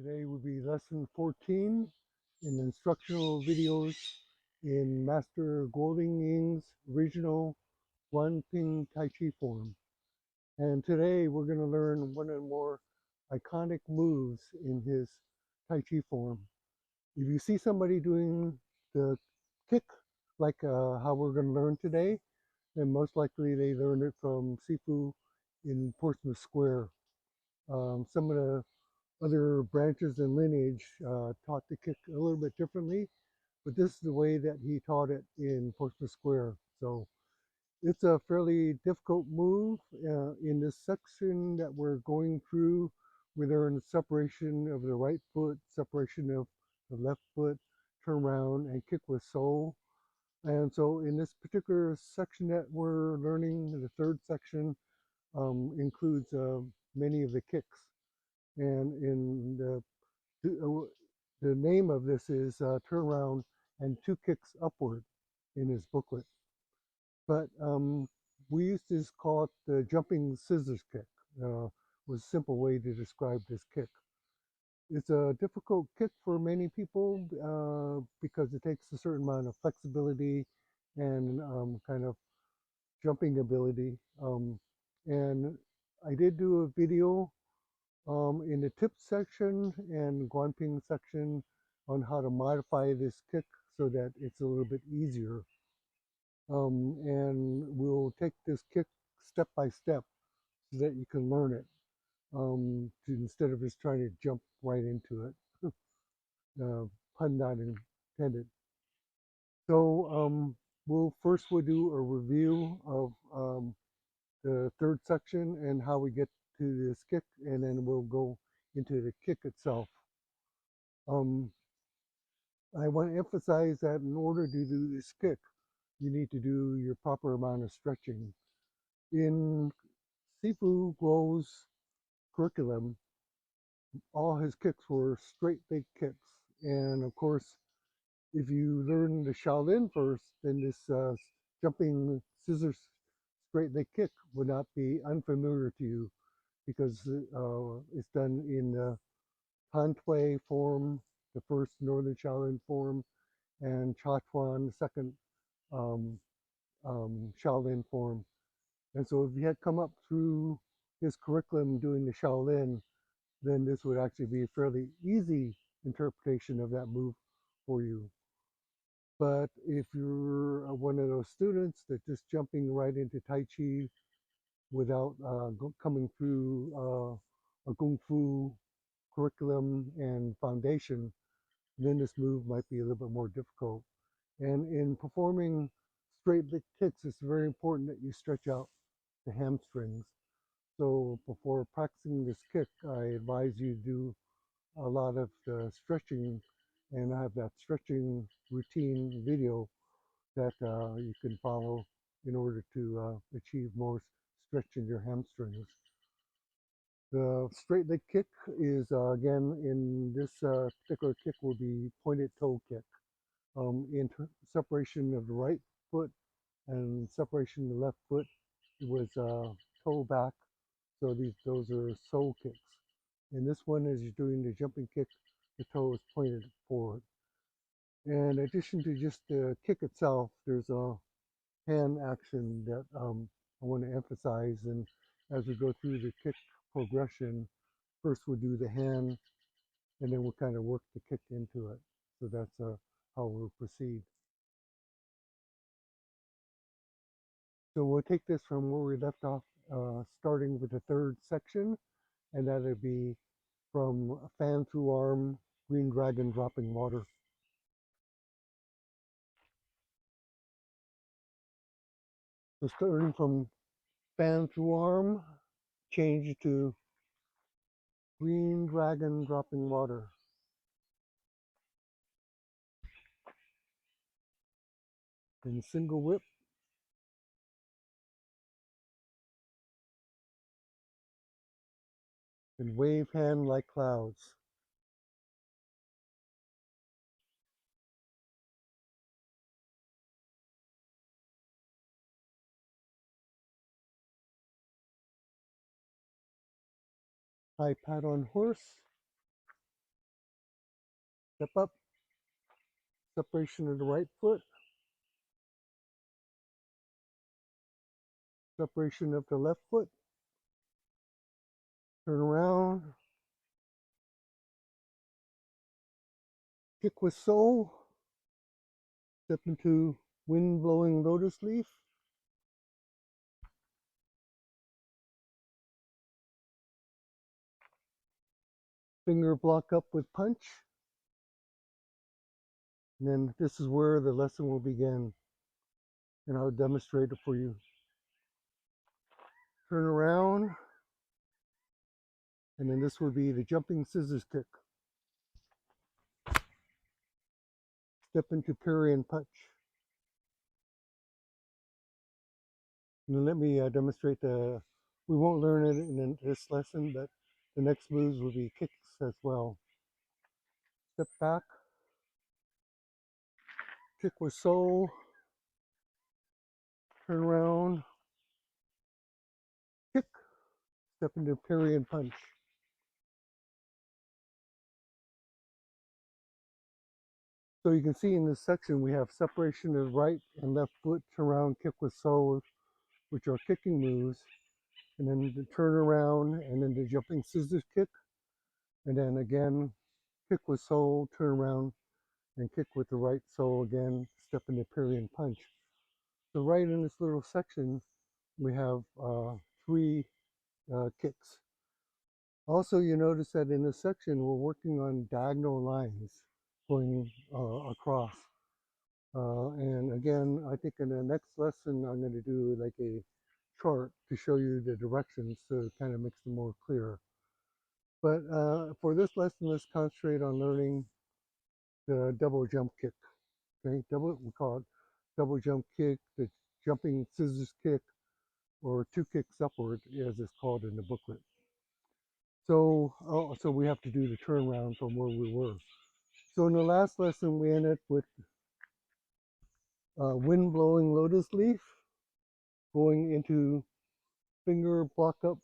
Today will be lesson 14 in instructional videos in Master Kuo Lien Ying's original Guang Taiji form. And today we're going to learn one of the more iconic moves in his Taiji form. If you see somebody doing the kick like how we're going to learn today, then most likely they learned it from Sifu in Portsmouth Square. Some of the other branches and lineage taught the kick a little bit differently, but this is the way that he taught it in Portsmouth Square. So it's a fairly difficult move. In this section that we're going through, we learn the separation of the right foot, separation of the left foot, turn around and kick with sole. And so in this particular section that we're learning, the third section includes many of the kicks. And in the name of this is turn around and two kicks upward in his booklet. But we used to just call it the jumping scissors kick. Was a simple way to describe this kick. It's a difficult kick for many people because it takes a certain amount of flexibility and kind of jumping ability. And I did do a video in the tip section and Guanping section on how to modify this kick so that it's a little bit easier. And we'll take this kick step by step so that you can learn it instead of just trying to jump right into it. Pun not intended. So we'll do a review of the third section and how we get to this kick, and then we'll go into the kick itself. I want to emphasize that in order to do this kick, you need to do your proper amount of stretching. In Sifu Guo's curriculum, all his kicks were straight leg kicks. And of course, if you learn the Shaolin first, then this jumping scissors straight leg kick would not be unfamiliar to you because it's done in the Han Tui form, the first Northern Shaolin form, and Cha Chuan, the second Shaolin form. And so if you had come up through his curriculum doing the Shaolin, then this would actually be a fairly easy interpretation of that move for you. But if you're one of those students that just jumping right into Tai Chi without coming through a Kung Fu curriculum and foundation, then this move might be a little bit more difficult. And in performing straight leg kicks, it's very important that you stretch out the hamstrings. So before practicing this kick, I advise you to do a lot of the stretching, and I have that stretching routine video that you can follow in order to achieve more stretch in your hamstrings. The straight leg kick is again in this particular kick will be pointed toe kick. Separation of the right foot and separation of the left foot was toe back. So those are sole kicks. And this one, as you're doing the jumping kick, the toe is pointed forward. And in addition to just the kick itself, there's a hand action that I want to emphasize. And as we go through the kick progression, first we'll do the hand, and then we'll kind of work the kick into it. So that's how we'll proceed. So we'll take this from where we left off, starting with the third section, and that'll be from fan through arm, green dragon dropping water. So starting from fan through arm, change to green dragon dropping water. Then single whip. And wave hand like clouds. High pat on horse. step up, separation of the right foot, separation of the left foot, turn around, kick with sole, step into wind blowing lotus leaf, finger block up with punch, and then this is where the lesson will begin, and I'll demonstrate it for you. Turn around, and then this would be the jumping scissors kick. Step into parry and punch. And then let me demonstrate we won't learn it in this lesson, but the next moves will be kicks as well. Step back, kick with sole, turn around, kick, step into parry and punch. So you can see in this section we have separation of right and left foot, turn around, kick with sole, which are kicking moves, and then the turn around, and then the jumping scissors kick, and then again kick with sole, turn around, and kick with the right sole again, step into parry and punch. So right in this little section we have 3 kicks. Also, you notice that in this section we're working on diagonal lines going across. And again, I think in the next lesson I'm going to do like a chart to show you the directions so it kind of makes them more clear. But for this lesson, let's concentrate on learning the double jump kick. Okay, we call it double jump kick, the jumping scissors kick, or 2 kicks upward, as it's called in the booklet. So, so we have to do the turnaround from where we were. So in the last lesson, we ended with wind blowing lotus leaf, going into finger block up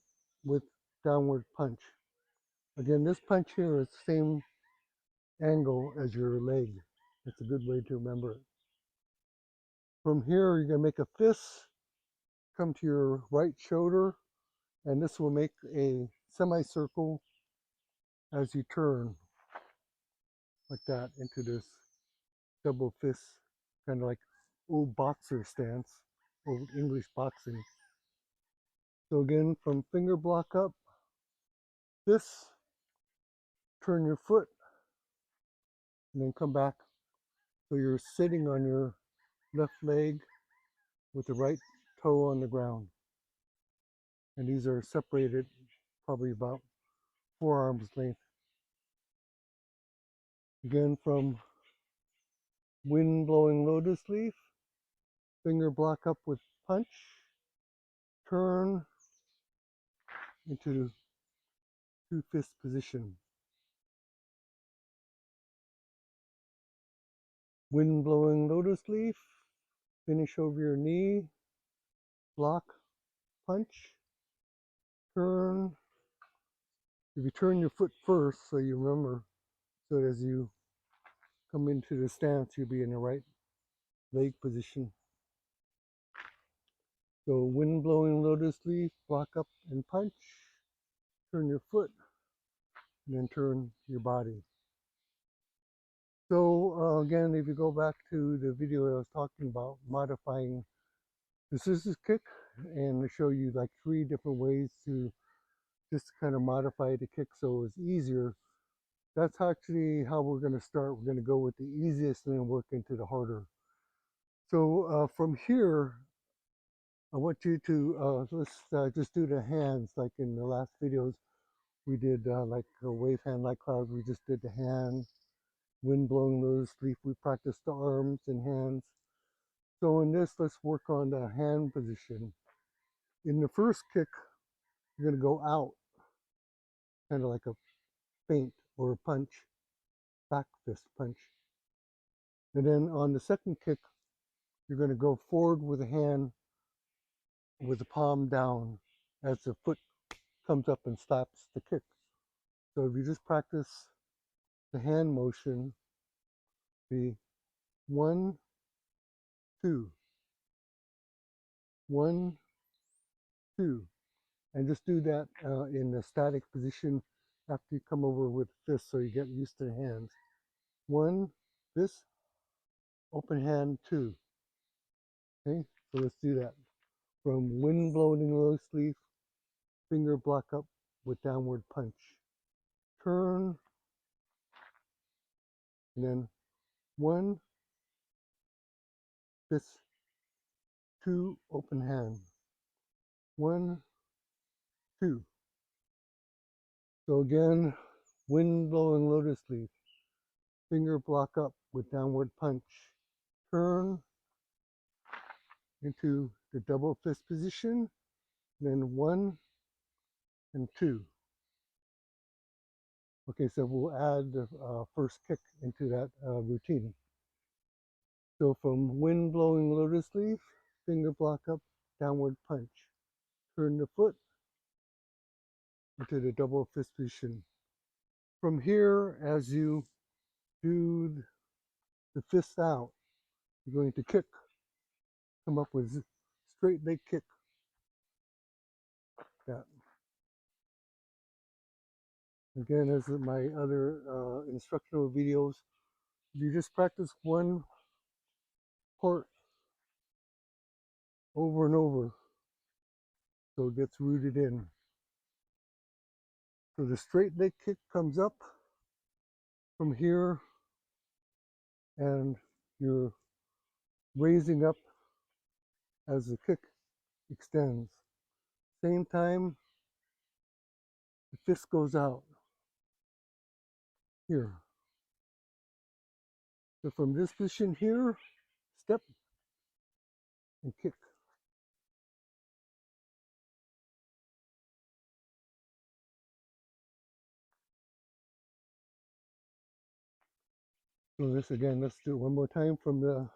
with downward punch. Again, this punch here is the same angle as your leg. That's a good way to remember it. From here, you're going to make a fist, come to your right shoulder, and this will make a semicircle as you turn like that into this double fist, kind of like old boxer stance, old English boxing. So again, from finger block up, this, turn your foot, and then come back. So you're sitting on your left leg with the right toe on the ground. And these are separated probably about 4 arms length. Again, from wind blowing lotus leaf, finger block up with punch, turn into 2 fist position. Wind blowing lotus leaf, finish over your knee, block, punch, turn. If you turn your foot first, so you remember, so as you come into the stance, you'll be in the right leg position. So wind blowing lotus leaf, block up and punch, turn your foot, and then turn your body. So again, if you go back to the video I was talking about modifying the scissors kick, and to show you like 3 different ways to just kind of modify the kick so it's easier. That's actually how we're going to start. We're going to go with the easiest and then work into the harder. So from here, I want you to, let's just do the hands like in the last videos. We did like a wave hand like cloud. We just did the hand, wind blowing lotus leaf. We practiced the arms and hands. So in this, let's work on the hand position. In the first kick, you're going to go out, kind of like a feint or a punch, back fist punch. And then on the second kick, you're going to go forward with the hand with the palm down as the foot comes up and slaps the kick. So if you just practice the hand motion be 1, 2, 1, 2, and just do that in a static position after you come over with fists so you get used to the hands. 1, this, open hand, 2. Okay, so let's do that. From wind blowing low sleeve, finger block up with downward punch. Turn, and then 1, this, 2, open hand. 1, 2. So again, wind blowing lotus leaf, finger block up with downward punch. Turn into the double fist position, then 1 and 2. Okay, so we'll add the first kick into that routine. So from wind blowing lotus leaf, finger block up, downward punch. Turn the foot into the double fist position. From here, as you do the fist out, you're going to kick, come up with straight leg kick. That. Again, as in my other instructional videos, you just practice one part over and over so it gets rooted in. So the straight leg kick comes up from here and you're raising up as the kick extends. Same time, the fist goes out here. So from this position here, step and kick. So this again, let's do it one more time from the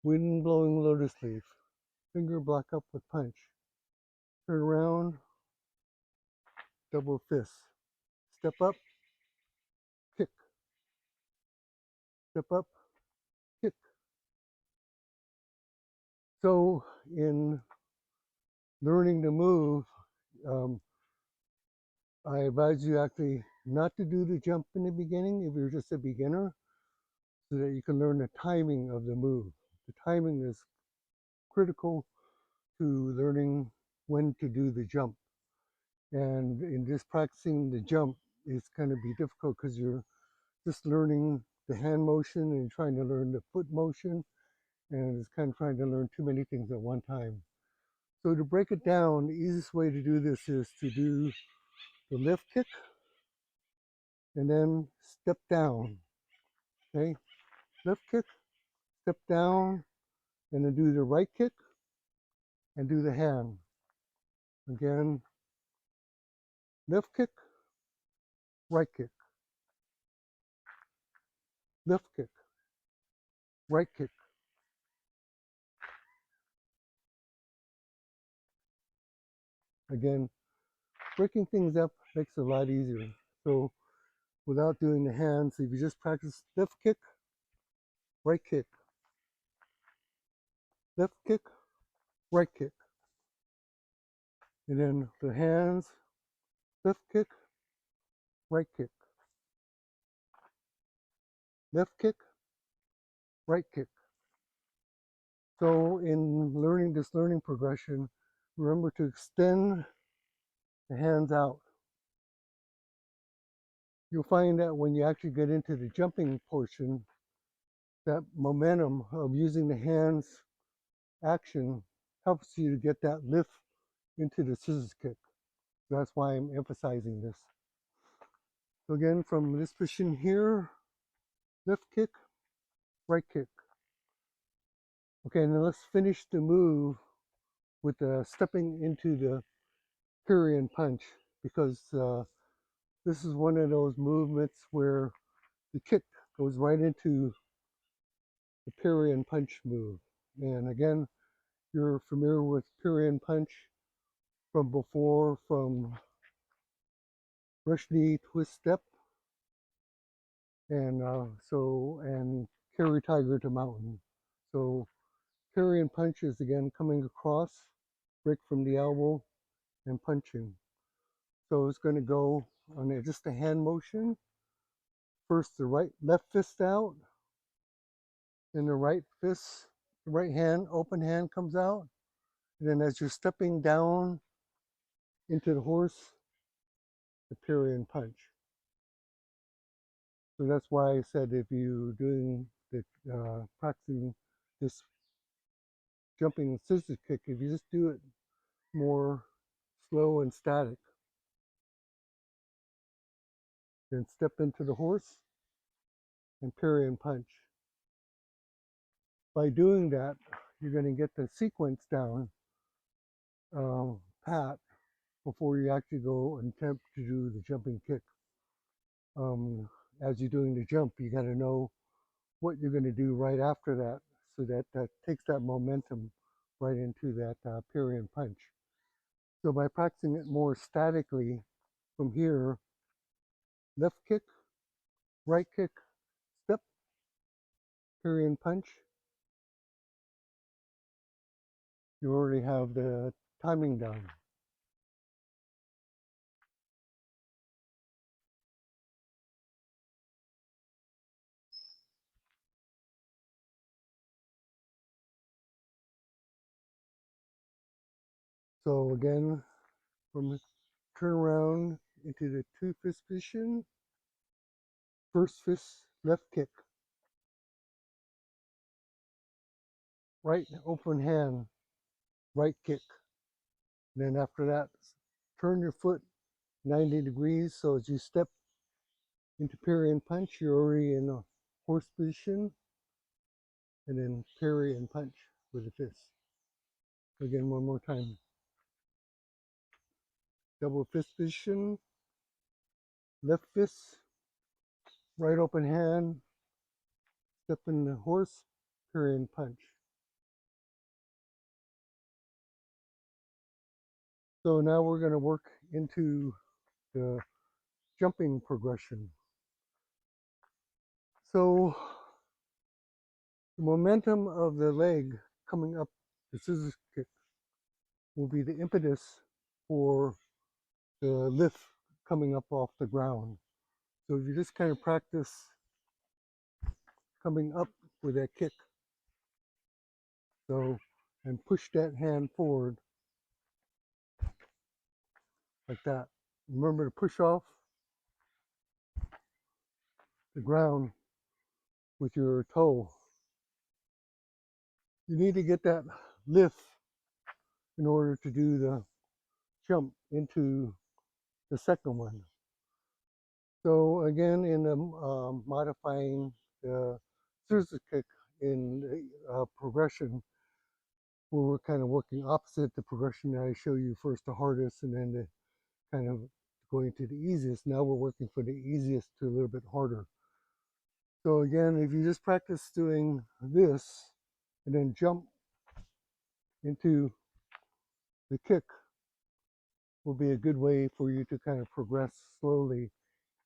wind blowing lotus leaf. Finger block up with punch. Turn around, double fist. Step up, kick. Step up, kick. So in learning to move, I advise you actually not to do the jump in the beginning if you're just a beginner, so that you can learn the timing of the move. The timing is critical to learning when to do the jump. And in just practicing the jump, it's going to be difficult because you're just learning the hand motion and trying to learn the foot motion, and it's kind of trying to learn too many things at one time. So to break it down, the easiest way to do this is to do the lift kick and then step down. Okay, lift kick, step down, and then do the right kick and do the hand. Again, lift kick, right kick, lift kick, right kick. Again, breaking things up makes it a lot easier. So without doing the hands, if you just practice lift kick, right kick, left kick, right kick, and then the hands, left kick, right kick, left kick, right kick. So in learning this learning progression, remember to extend the hands out. You'll find that when you actually get into the jumping portion, that momentum of using the hands action helps you to get that lift into the scissors kick. That's why I'm emphasizing this. So again, from this position here, left kick, right kick. Okay, now let's finish the move with stepping into the Korean punch, because this is one of those movements where the kick goes right into the Korean punch move. And again, you're familiar with Korean punch from before, from rush knee twist step, and and carry tiger to mountain. So carry and punch is again coming across, break from the elbow, and punching. So it's going to go on just a hand motion. First the left fist out, then the right fist, the right hand, open hand comes out. And then as you're stepping down into the horse, the parry and punch. So that's why I said if you're doing the practicing this jumping scissors kick, if you just do it more slow and static, then step into the horse and parry and punch. By doing that, you're going to get the sequence down pat before you actually go and attempt to do the jumping kick. As you're doing the jump, you got to know what you're going to do right after that, so that that takes that momentum right into that parry and punch. So by practicing it more statically from here, left kick, right kick, step, parry and punch, you already have the timing down. So again, from turn around into the two fist position, first fist, left kick, right open hand, right kick. Then after that, turn your foot 90 degrees. So as you step into parry and punch, you're already in a horse position, and then parry and punch with the fist. Again, one more time. Double fist position, left fist, right open hand, step in the horse, parry and punch. So now we're going to work into the jumping progression. So the momentum of the leg coming up the scissors kick will be the impetus for the lift coming up off the ground. So if you just kind of practice coming up with that kick, so, and push that hand forward like that. Remember to push off the ground with your toe. You need to get that lift in order to do the jump into the second one. So again, in the modifying the scissors kick in the progression, where we're kind of working opposite the progression that I show you, first the hardest and then the kind of going to the easiest. Now we're working for the easiest to a little bit harder. So again, if you just practice doing this and then jump into the kick, will be a good way for you to kind of progress slowly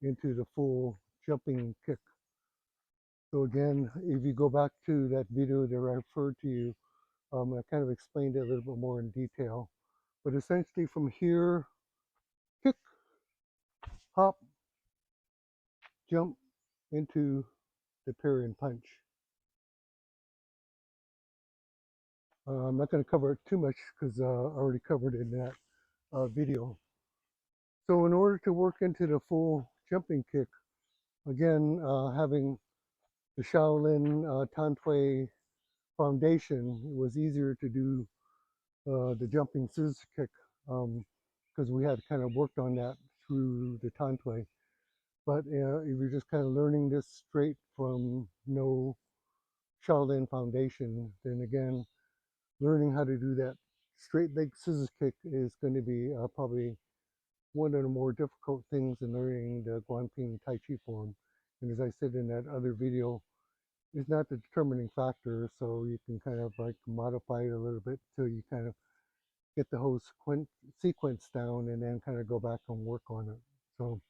into the full jumping kick. So again, if you go back to that video that I referred to you, I kind of explained it a little bit more in detail. But essentially from here, kick, hop, jump into the parry and punch. I'm not going to cover it too much because I already covered it in that video. So in order to work into the full jumping kick, again, having the Shaolin Tantui foundation, it was easier to do the jumping scissors kick because we had kind of worked on that through the Tantui. But if you're just kind of learning this straight from no Shaolin foundation, then again, learning how to do that straight leg scissors kick is going to be probably one of the more difficult things in learning the Guanping Tai Chi form. And as I said in that other video, it's not the determining factor, so you can kind of like modify it a little bit till you kind of get the whole sequence down and then kind of go back and work on it. So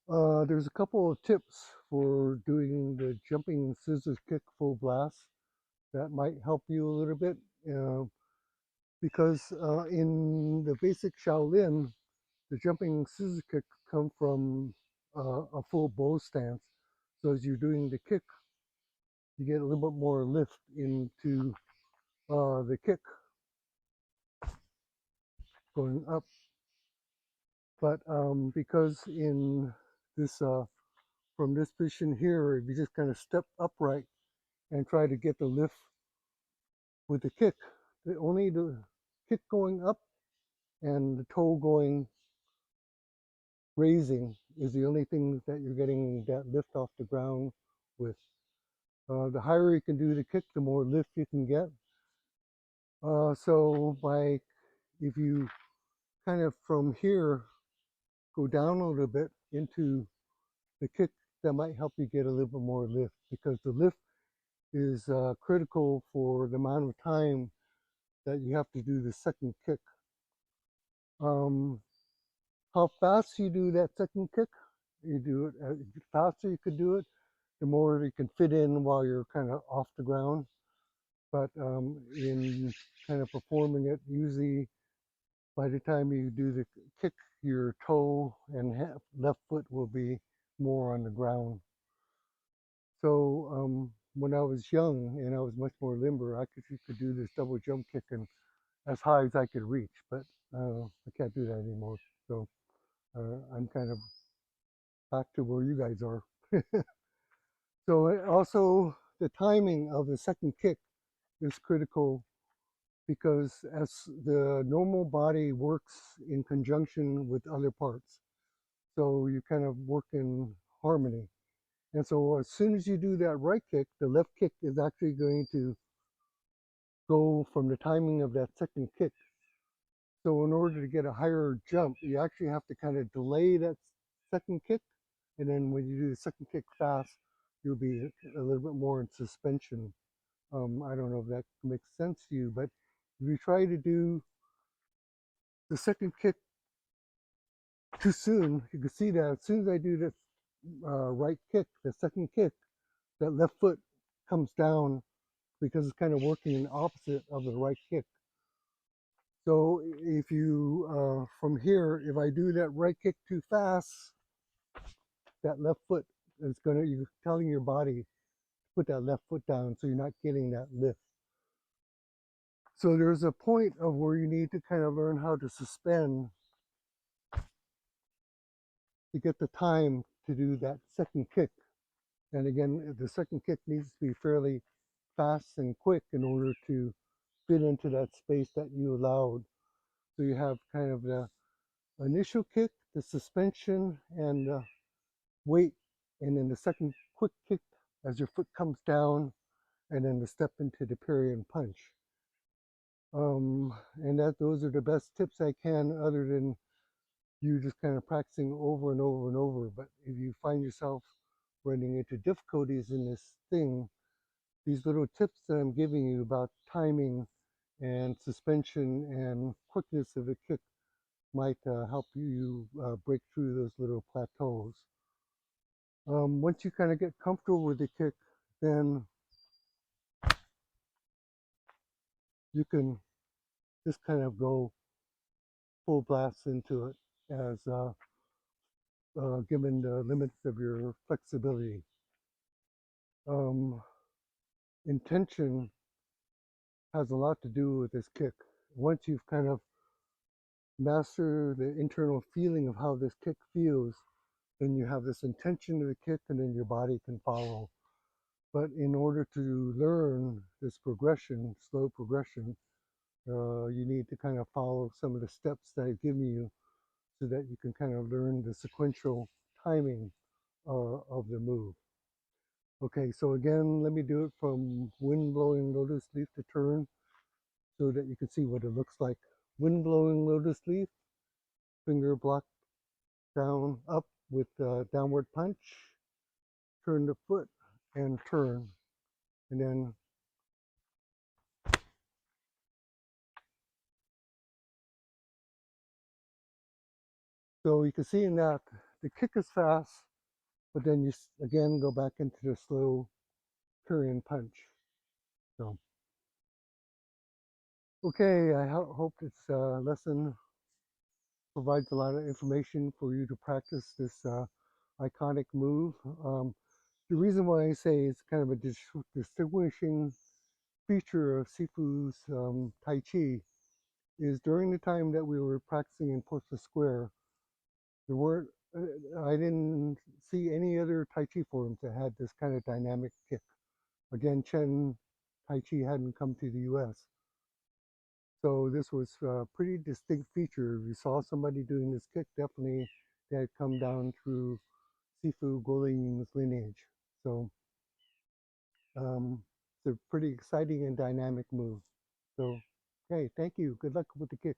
There's a couple of tips for doing the jumping scissors kick full blast that might help you a little bit, because in the basic Shaolin, the jumping scissors kick come from a full bow stance. So as you're doing the kick, you get a little bit more lift into the kick going up. But because in this from this position here, if you just kind of step upright and try to get the lift with the kick, only the kick going up and the toe going raising is the only thing that you're getting that lift off the ground with. The higher you can do the kick, the more lift you can get. So if you kind of from here go down a little bit into the kick, that might help you get a little bit more lift, because the lift is critical for the amount of time that you have to do the second kick. How fast you do that second kick, you do it, the faster you could do it, the more you can fit in while you're kind of off the ground. But in kind of performing it, usually by the time you do the kick, your toe and left foot will be more on the ground. So when I was young and I was much more limber, I could do this double jump kick and as high as I could reach, but I can't do that anymore. So I'm kind of back to where you guys are. So also the timing of the second kick is critical, because as the normal body works in conjunction with other parts, so you kind of work in harmony. And so as soon as you do that right kick, the left kick is actually going to go from the timing of that second kick. So in order to get a higher jump, you actually have to kind of delay that second kick. And then when you do the second kick fast, you'll be a little bit more in suspension. I don't know if that makes sense to you, but if you try to do the second kick too soon, you can see that as soon as I do this right kick, the second kick, that left foot comes down because it's kind of working in the opposite of the right kick. So if you, from here, if I do that right kick too fast, that left foot is you're telling your body to put that left foot down, so you're not getting that lift. So there's a point of where you need to kind of learn how to suspend to get the time to do that second kick. And again, the second kick needs to be fairly fast and quick in order to fit into that space that you allowed. So you have kind of the initial kick, the suspension, and the weight, and then the second quick kick as your foot comes down, and then the step into the parry and punch. And those are the best tips I can, other than you just kind of practicing over and over and over. But if you find yourself running into difficulties in this thing, these little tips that I'm giving you about timing and suspension and quickness of the kick might help you break through those little plateaus. Once you kind of get comfortable with the kick, then you can just kind of go full blast into it, as given the limits of your flexibility. Intention has a lot to do with this kick. Once you've kind of mastered the internal feeling of how this kick feels, then you have this intention of the kick, and then your body can follow. But in order to learn this progression, slow progression, you need to kind of follow some of the steps that I've given you, so that you can kind of learn the sequential timing of the move. Okay, so again, let me do it from wind blowing lotus leaf to turn, so that you can see what it looks like. Wind blowing lotus leaf, finger block down, up with downward punch, turn the foot and turn, and then so you can see in that the kick is fast, but then you again go back into the slow Korean punch. So, okay, I hope this lesson provides a lot of information for you to practice this iconic move. The reason why I say it's kind of a distinguishing feature of Sifu's Tai Chi is during the time that we were practicing in Portsmouth Square, there weren't, I didn't see any other Tai Chi forms that had this kind of dynamic kick. Again, Chen Tai Chi hadn't come to the US. So this was a pretty distinct feature. If you saw somebody doing this kick, definitely they had come down through Sifu Kuo Lien Ying's lineage. So it's a pretty exciting and dynamic move. So, okay, thank you. Good luck with the kick.